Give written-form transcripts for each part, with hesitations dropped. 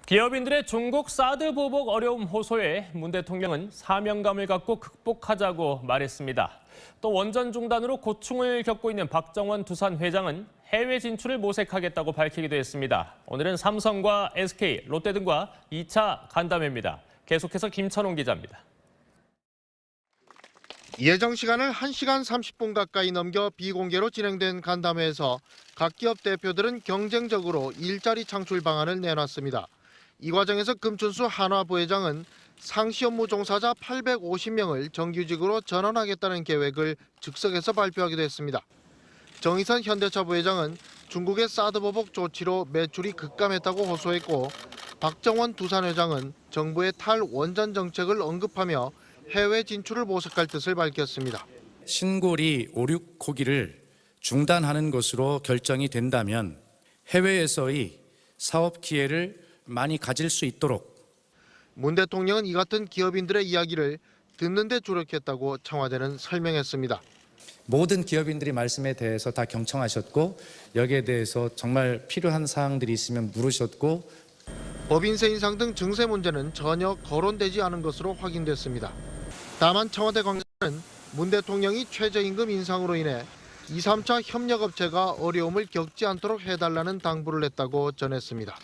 기업인들의 중국 사드 보복 어려움 호소에 문 대통령은 사명감을 갖고 극복하자고 말했습니다. 또 원전 중단으로 고충을 겪고 있는 박정원 두산 회장은 해외 진출을 모색하겠다고 밝히기도 했습니다. 오늘은 삼성과 SK, 롯데 등과 2차 간담회입니다. 계속해서 김천홍 기자입니다. 예정 시간을 1시간 30분 가까이 넘겨 비공개로 진행된 간담회에서 각 기업 대표들은 경쟁적으로 일자리 창출 방안을 내놨습니다. 이 과정에서 금춘수 한화 부회장은 상시 업무 종사자 850명을 정규직으로 전환하겠다는 계획을 즉석에서 발표하기도 했습니다. 정의선 현대차 부회장은 중국의 사드 보복 조치로 매출이 급감했다고 호소했고, 박정원 두산 회장은 정부의 탈원전 정책을 언급하며 해외 진출을 모색할 뜻을 밝혔습니다. 신고리 5,6호기를 중단하는 것으로 결정이 된다면 해외에서의 사업 기회를 많이 가질 수 있도록 문 대통령은 이 같은 기업인들의 이야기를 듣는 데 주력했다고 청와대는 설명했습니다. 모든 기업인들이 말씀에 대해서 다 경청하셨고 여기에 대해서 정말 필요한 사항들이 있으면 물으셨고 법인세 인상 등 증세 문제는 전혀 거론되지 않은 것으로 확인됐습니다. 다만 청와대 관계자는 문 대통령이 최저임금 인상으로 인해 2, 3차 협력업체가 어려움을 겪지 않도록 해달라는 당부를 했다고 전했습니다.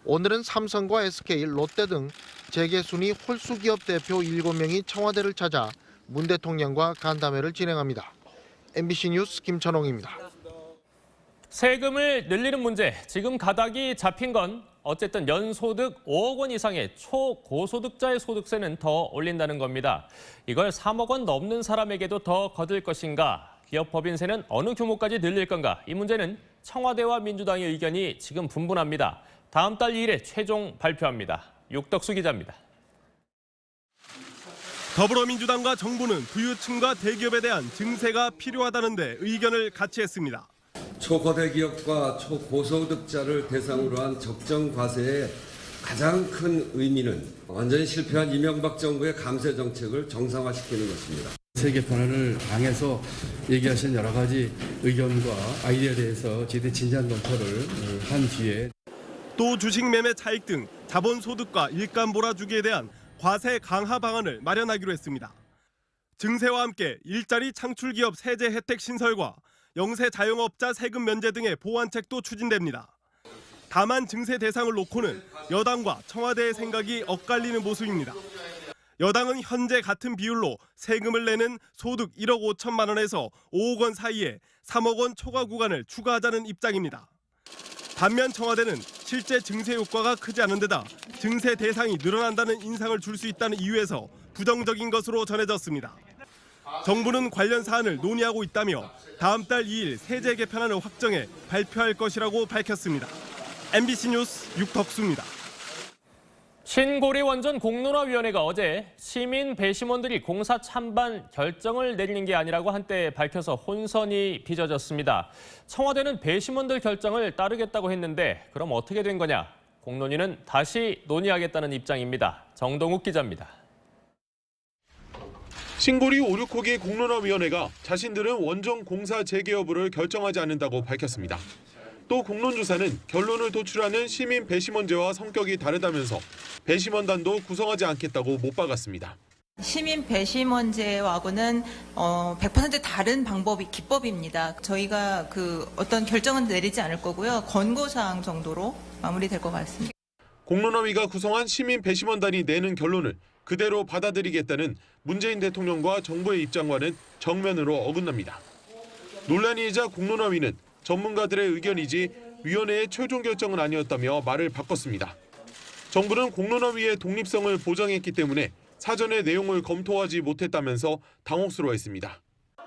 오늘은 삼성과 SK, 롯데 등 재계 순위 홀수 기업 대표 7명이 청와대를 찾아 문 대통령과 간담회를 진행합니다. MBC 뉴스 김천홍입니다. 세금을 늘리는 문제, 지금 가닥이 잡힌 건 어쨌든 연소득 5억 원 이상의 초고소득자의 소득세는 더 올린다는 겁니다. 이걸 3억 원 넘는 사람에게도 더 거둘 것인가? 기업 법인세는 어느 규모까지 늘릴 건가? 이 문제는 청와대와 민주당의 의견이 지금 분분합니다. 다음 달 2일에 최종 발표합니다. 육덕수 기자입니다. 더불어민주당과 정부는 부유층과 대기업에 대한 증세가 필요하다는 데 의견을 같이 했습니다. 초거대 기업과 초고소득자를 대상으로 한 적정 과세의 가장 큰 의미는 완전히 실패한 이명박 정부의 감세 정책을 정상화시키는 것입니다. 세계 변화를 당해서 얘기하신 여러 가지 의견과 아이디어에 대해서 제대 진지한 검토를 한 뒤에 또 주식 매매 차익 등 자본소득과 일감 몰아주기에 대한 과세 강화 방안을 마련하기로 했습니다. 증세와 함께 일자리 창출 기업 세제 혜택 신설과 영세 자영업자 세금 면제 등의 보완책도 추진됩니다. 다만 증세 대상을 놓고는 여당과 청와대의 생각이 엇갈리는 모습입니다. 여당은 현재 같은 비율로 세금을 내는 소득 1억 5천만 원에서 5억 원 사이에 3억 원 초과 구간을 추가하자는 입장입니다. 반면 청와대는 실제 증세 효과가 크지 않은 데다 증세 대상이 늘어난다는 인상을 줄 수 있다는 이유에서 부정적인 것으로 전해졌습니다. 정부는 관련 사안을 논의하고 있다며 다음 달 2일 세제 개편안을 확정해 발표할 것이라고 밝혔습니다. MBC 뉴스 육덕수입니다. 신고리 원전 공론화위원회가 어제 시민 배심원들이 공사 찬반 결정을 내리는 게 아니라고 한때 밝혀서 혼선이 빚어졌습니다. 청와대는 배심원들 결정을 따르겠다고 했는데 그럼 어떻게 된 거냐? 공론위는 다시 논의하겠다는 입장입니다. 정동욱 기자입니다. 신고리 5,6호기 공론화위원회가 자신들은 원전 공사 재개 여부를 결정하지 않는다고 밝혔습니다. 또 공론조사는 결론을 도출하는 시민 배심원제와 성격이 다르다면서 배심원단도 구성하지 않겠다고 못 박았습니다. 시민 배심원제하고는 100% 다른 기법입니다. 저희가 어떤 결정은 내리지 않을 거고요. 권고사항 정도로 마무리될 것 같습니다. 공론화위가 구성한 시민 배심원단이 내는 결론을 그대로 받아들이겠다는 문재인 대통령과 정부의 입장과는 정면으로 어긋납니다. 논란이자 공론화위는 전문가들의 의견이지 위원회의 최종 결정은 아니었다며 말을 바꿨습니다. 정부는 공론화위의 독립성을 보장했기 때문에 사전에 내용을 검토하지 못했다면서 당혹스러워했습니다.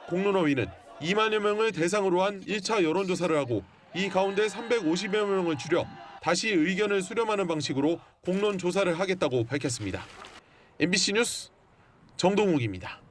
공론화위는 2만여 명을 대상으로 한 1차 여론조사를 하고 이 가운데 350여 명을 추려 다시 의견을 수렴하는 방식으로 공론조사를 하겠다고 밝혔습니다. MBC 뉴스 정동욱입니다.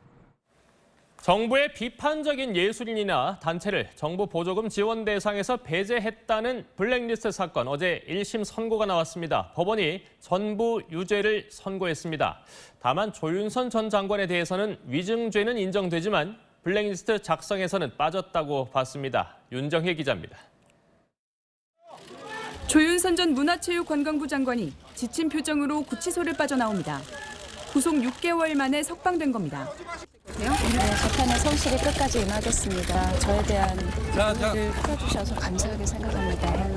정부의 비판적인 예술인이나 단체를 정부 보조금 지원 대상에서 배제했다는 블랙리스트 사건, 어제 1심 선고가 나왔습니다. 법원이 전부 유죄를 선고했습니다. 다만 조윤선 전 장관에 대해서는 위증죄는 인정되지만 블랙리스트 작성에서는 빠졌다고 봤습니다. 윤정혜 기자입니다. 조윤선 전 문화체육관광부 장관이 지친 표정으로 구치소를 빠져나옵니다. 구속 6개월 만에 석방된 겁니다. 네, 재판에 성실히 끝까지 임하겠습니다. 저에 대한 고려를 풀어주셔서 감사하게 생각합니다.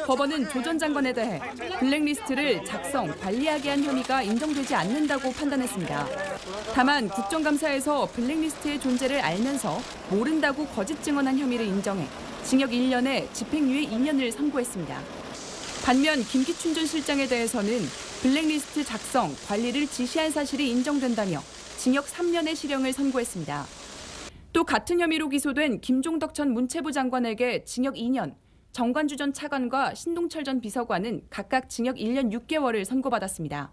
법원은 조 전 장관에 대해 블랙리스트를 작성, 관리하게 한 혐의가 인정되지 않는다고 판단했습니다. 다만 국정감사에서 블랙리스트의 존재를 알면서 모른다고 거짓 증언한 혐의를 인정해 징역 1년에 집행유예 2년을 선고했습니다. 반면 김기춘 전 실장에 대해서는 블랙리스트 작성, 관리를 지시한 사실이 인정된다며 징역 3년의 실형을 선고했습니다. 또 같은 혐의로 기소된 김종덕 전 문체부 장관에게 징역 2년, 정관주 전 차관과 신동철 전 비서관은 각각 징역 1년 6개월을 선고받았습니다.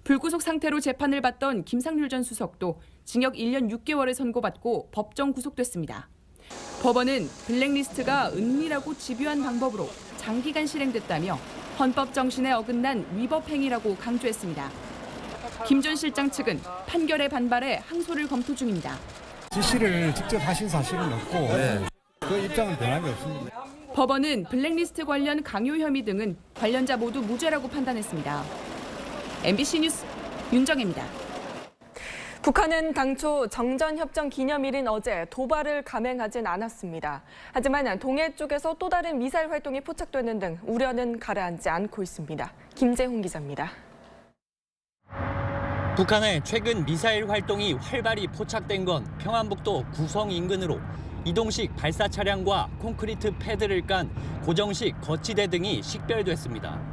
불구속 상태로 재판을 받던 김상률 전 수석도 징역 1년 6개월을 선고받고 법정 구속됐습니다. 법원은 블랙리스트가 은밀하고 집요한 방법으로 장기간 실행됐다며 헌법 정신에 어긋난 위법 행위라고 강조했습니다. 김 전 실장 측은 판결에 반발해 항소를 검토 중입니다. 지시를 직접 하신 사실은 없고 그 입장은 변함이 없습니다. 법원은 블랙리스트 관련 강요 혐의 등은 관련자 모두 무죄라고 판단했습니다. MBC 뉴스 윤정혜입니다. 북한은 당초 정전협정 기념일인 어제 도발을 감행하진 않았습니다. 하지만 동해 쪽에서 또 다른 미사일 활동이 포착되는 등 우려는 가라앉지 않고 있습니다. 김재훈 기자입니다. 북한의 최근 미사일 활동이 활발히 포착된 건 평안북도 구성 인근으로 이동식 발사 차량과 콘크리트 패드를 깐 고정식 거치대 등이 식별됐습니다.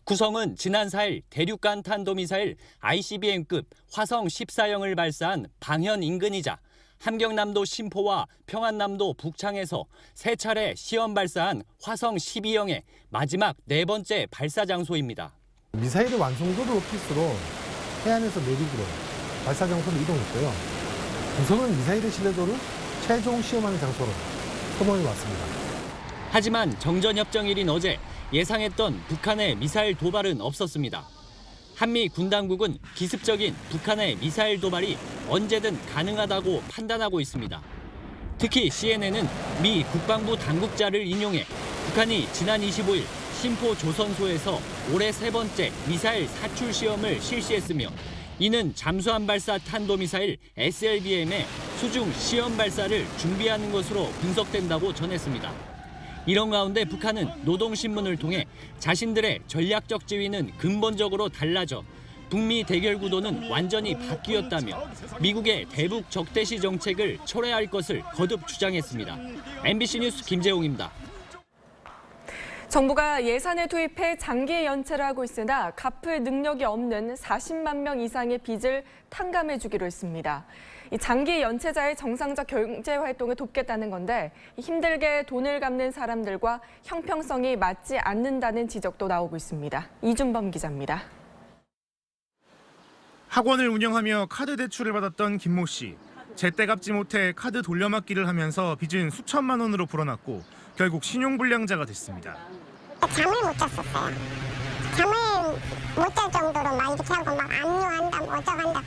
구성은 지난 4일 대륙간 탄도미사일 ICBM급 화성 14형을 발사한 방현 인근이자 함경남도 신포와 평안남도 북창에서 3차례 시험 발사한 화성 12형의 마지막 4번째 발사 장소입니다. 미사일의 완성도를 높일수록 해안에서 내륙으로 발사 장소로 이동했고요. 구성은 미사일의 신뢰도를 최종 시험하는 장소로 선언해 왔습니다. 하지만 정전협정일인 어제 예상했던 북한의 미사일 도발은 없었습니다. 한미 군 당국은 기습적인 북한의 미사일 도발이 언제든 가능하다고 판단하고 있습니다. 특히 CNN은 미 국방부 당국자를 인용해 북한이 지난 25일 신포 조선소에서 올해 3번째 미사일 사출 시험을 실시했으며 이는 잠수함 발사 탄도미사일 SLBM의 수중 시험 발사를 준비하는 것으로 분석된다고 전했습니다. 이런 가운데 북한은 노동신문을 통해 자신들의 전략적 지위는 근본적으로 달라져 북미 대결 구도는 완전히 바뀌었다며 미국의 대북 적대시 정책을 철회할 것을 거듭 주장했습니다. MBC 뉴스 김재홍입니다. 정부가 예산을 투입해 장기 연체를 하고 있으나 갚을 능력이 없는 40만 명 이상의 빚을 탕감해주기로 했습니다. 이 장기 연체자의 정상적 경제 활동을 돕겠다는 건데 힘들게 돈을 갚는 사람들과 형평성이 맞지 않는다는 지적도 나오고 있습니다. 이준범 기자입니다. 학원을 운영하며 카드 대출을 받았던 김모 씨. 제때 갚지 못해 카드 돌려막기를 하면서 빚은 수천만 원으로 불어났고 결국 신용불량자가 됐습니다. 잠을 못 잤었어요. 잠을 못 잘 정도로 막 이렇게 하고 막 압류한다, 어쩌간다.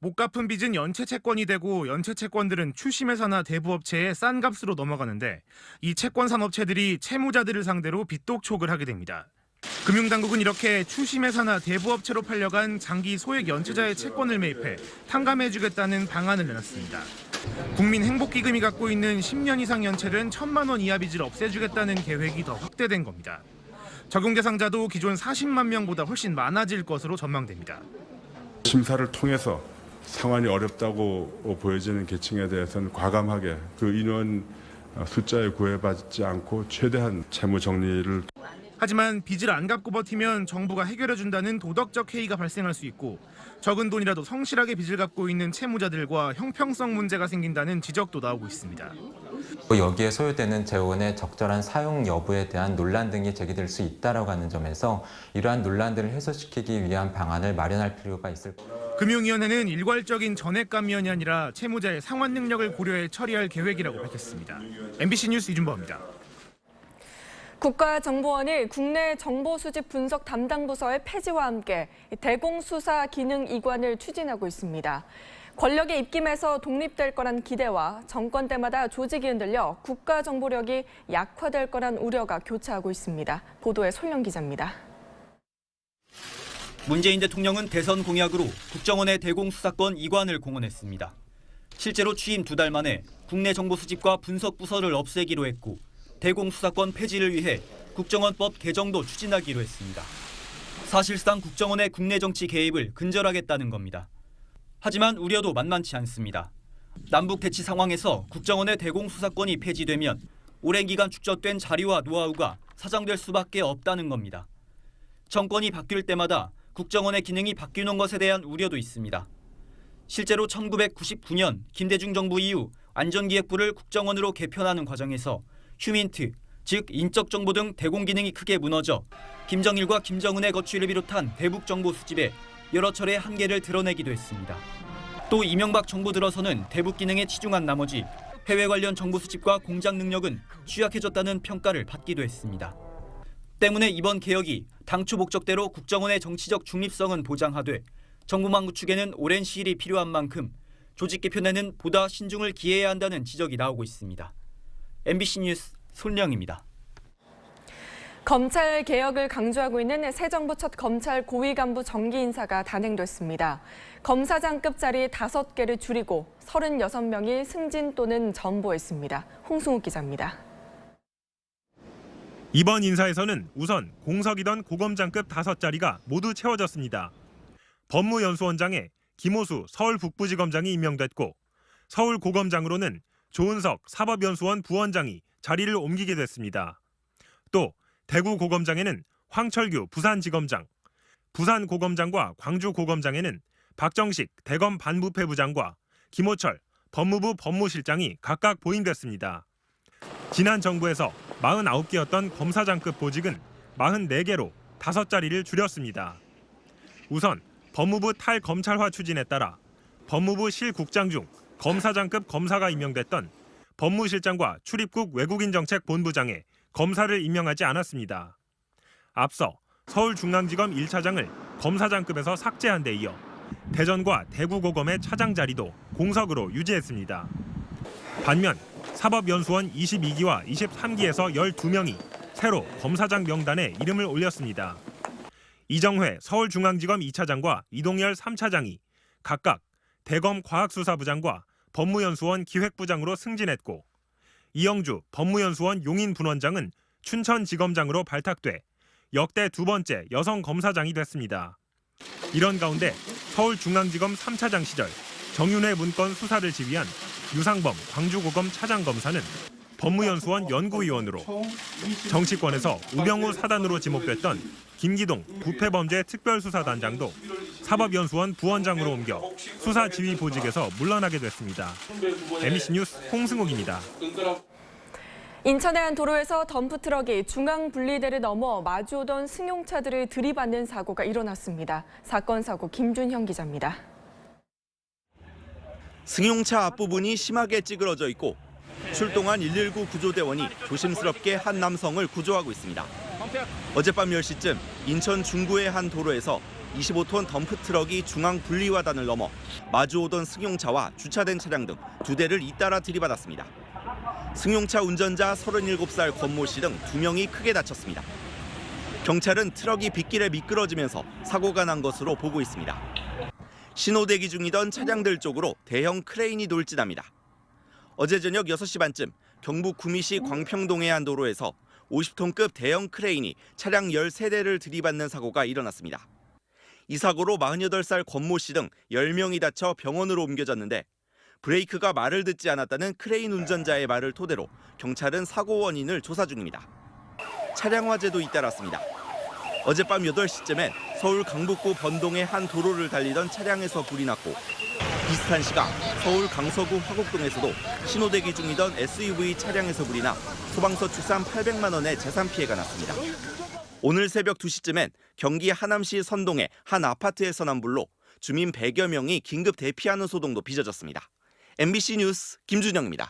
못 갚은 빚은 연체 채권이 되고 연체 채권들은 추심회사나 대부업체에 싼 값으로 넘어가는데 이 채권산 업체들이 채무자들을 상대로 빚독촉을 하게 됩니다. 금융당국은 이렇게 추심회사나 대부업체로 팔려간 장기 소액 연체자의 채권을 매입해 탕감해주겠다는 방안을 내놨습니다. 국민행복기금이 갖고 있는 10년 이상 연체된 1,000만 원 이하 빚을 없애주겠다는 계획이 더 확대된 겁니다. 적용 대상자도 기존 40만 명보다 훨씬 많아질 것으로 전망됩니다. 심사를 통해서 상환이 어렵다고 보여지는 계층에 대해서는 과감하게 그 인원 숫자에 구애받지 않고 최대한 채무 정리를. 하지만 빚을 안 갚고 버티면 정부가 해결해준다는 도덕적 해이가 발생할 수 있고 적은 돈이라도 성실하게 빚을 갚고 있는 채무자들과 형평성 문제가 생긴다는 지적도 나오고 있습니다. 여기에 소요되는 재원의 적절한 사용 여부에 대한 논란 등이 제기될 수 있다고 하는 점에서 이러한 논란들을 해소시키기 위한 방안을 마련할 필요가 있을 겁니다. 금융위원회는 일괄적인 전액 감면이 아니라 채무자의 상환 능력을 고려해 처리할 계획이라고 밝혔습니다. MBC 뉴스 이준범입니다. 국가정보원이 국내 정보 수집 분석 담당 부서의 폐지와 함께 대공수사 기능 이관을 추진하고 있습니다. 권력의 입김에서 독립될 거란 기대와 정권 때마다 조직이 흔들려 국가 정보력이 약화될 거란 우려가 교차하고 있습니다. 보도에 손령 기자입니다. 문재인 대통령은 대선 공약으로 국정원의 대공수사권 이관을 공언했습니다. 실제로 취임 2달 만에 국내 정보 수집과 분석 부서를 없애기로 했고 대공수사권 폐지를 위해 국정원법 개정도 추진하기로 했습니다. 사실상 국정원의 국내 정치 개입을 근절하겠다는 겁니다. 하지만 우려도 만만치 않습니다. 남북 대치 상황에서 국정원의 대공수사권이 폐지되면 오랜 기간 축적된 자료와 노하우가 사장될 수밖에 없다는 겁니다. 정권이 바뀔 때마다 국정원의 기능이 바뀌는 것에 대한 우려도 있습니다. 실제로 1999년 김대중 정부 이후 안전기획부를 국정원으로 개편하는 과정에서 휴민트, 즉 인적 정보 등 대공 기능이 크게 무너져 김정일과 김정은의 거취를 비롯한 대북 정보 수집에 여러 차례 한계를 드러내기도 했습니다. 또 이명박 정부 들어서는 대북 기능에 치중한 나머지 해외 관련 정보 수집과 공작 능력은 취약해졌다는 평가를 받기도 했습니다. 때문에 이번 개혁이 당초 목적대로 국정원의 정치적 중립성은 보장하되 정부망 구축에는 오랜 시일이 필요한 만큼 조직 개편에는 보다 신중을 기해야 한다는 지적이 나오고 있습니다. MBC 뉴스 손령입니다. 검찰 개혁을 강조하고 있는 새 정부 첫 검찰 고위 간부 정기 인사가 단행됐습니다. 검사장급 자리 5개를 줄이고 36명이 승진 또는 전보했습니다. 홍승욱 기자입니다. 이번 인사에서는 우선 공석이던 고검장급 5자리가 모두 채워졌습니다. 법무연수원장에 김호수 서울북부지검장이 임명됐고 서울고검장으로는 조은석 사법연수원 부원장이 자리를 옮기게 됐습니다. 또 대구고검장에는 황철규 부산지검장, 부산고검장과 광주고검장에는 박정식 대검 반부패부장과 김호철 법무부 법무실장이 각각 보임됐습니다. 지난 정부에서 49개였던 검사장급 보직은 44개로 5자리를 줄였습니다. 우선 법무부 탈검찰화 추진에 따라 법무부 실국장 중 검사장급 검사가 임명됐던 법무실장과 출입국 외국인정책본부장에 검사를 임명하지 않았습니다. 앞서 서울중앙지검 1차장을 검사장급에서 삭제한 데 이어 대전과 대구고검의 차장 자리도 공석으로 유지했습니다. 반면 사법연수원 22기와 23기에서 12명이 새로 검사장 명단에 이름을 올렸습니다. 이정회 서울중앙지검 2차장과 이동열 3차장이 각각 대검 과학수사부장과 법무연수원 기획부장으로 승진했고 이영주 법무연수원 용인분원장은 춘천지검장으로 발탁돼 역대 2번째 여성 검사장이 됐습니다. 이런 가운데 서울중앙지검 3차장 시절 정윤회 문건 수사를 지휘한 유상범 광주고검 차장검사는 법무연수원 연구위원으로 정치권에서 우병우 사단으로 지목됐던 김기동 부패범죄특별수사단장도 사법연수원 부원장으로 옮겨 수사지휘 보직에서 물러나게 됐습니다. MBC 뉴스 홍승욱입니다. 인천의 한 도로에서 덤프트럭이 중앙분리대를 넘어 마주오던 승용차들을 들이받는 사고가 일어났습니다. 사건 사고 김준형 기자입니다. 승용차 앞부분이 심하게 찌그러져 있고 출동한 119 구조대원이 조심스럽게 한 남성을 구조하고 있습니다. 어젯밤 10시쯤 인천 중구의 한 도로에서 25톤 덤프트럭이 중앙분리화단을 넘어 마주오던 승용차와 주차된 차량 등 2대를 잇따라 들이받았습니다. 승용차 운전자 37살 권모 씨 등 2명이 크게 다쳤습니다. 경찰은 트럭이 빗길에 미끄러지면서 사고가 난 것으로 보고 있습니다. 신호대기 중이던 차량들 쪽으로 대형 크레인이 돌진합니다. 어제 저녁 6시 반쯤 경북 구미시 광평동의 한 도로에서 50톤급 대형 크레인이 차량 13대를 들이받는 사고가 일어났습니다. 이 사고로 48살 권모 씨 등 10명이 다쳐 병원으로 옮겨졌는데 브레이크가 말을 듣지 않았다는 크레인 운전자의 말을 토대로 경찰은 사고 원인을 조사 중입니다. 차량 화재도 잇따랐습니다. 어젯밤 8시쯤엔 서울 강북구 번동의 한 도로를 달리던 차량에서 불이 났고 비슷한 시각 서울 강서구 화곡동에서도 신호대기 중이던 SUV 차량에서 불이 나 소방서 추산 800만 원의 재산 피해가 났습니다. 오늘 새벽 2시쯤엔 경기 하남시 선동의 한 아파트에서 난 불로 주민 100여 명이 긴급 대피하는 소동도 빚어졌습니다. MBC 뉴스 김준영입니다.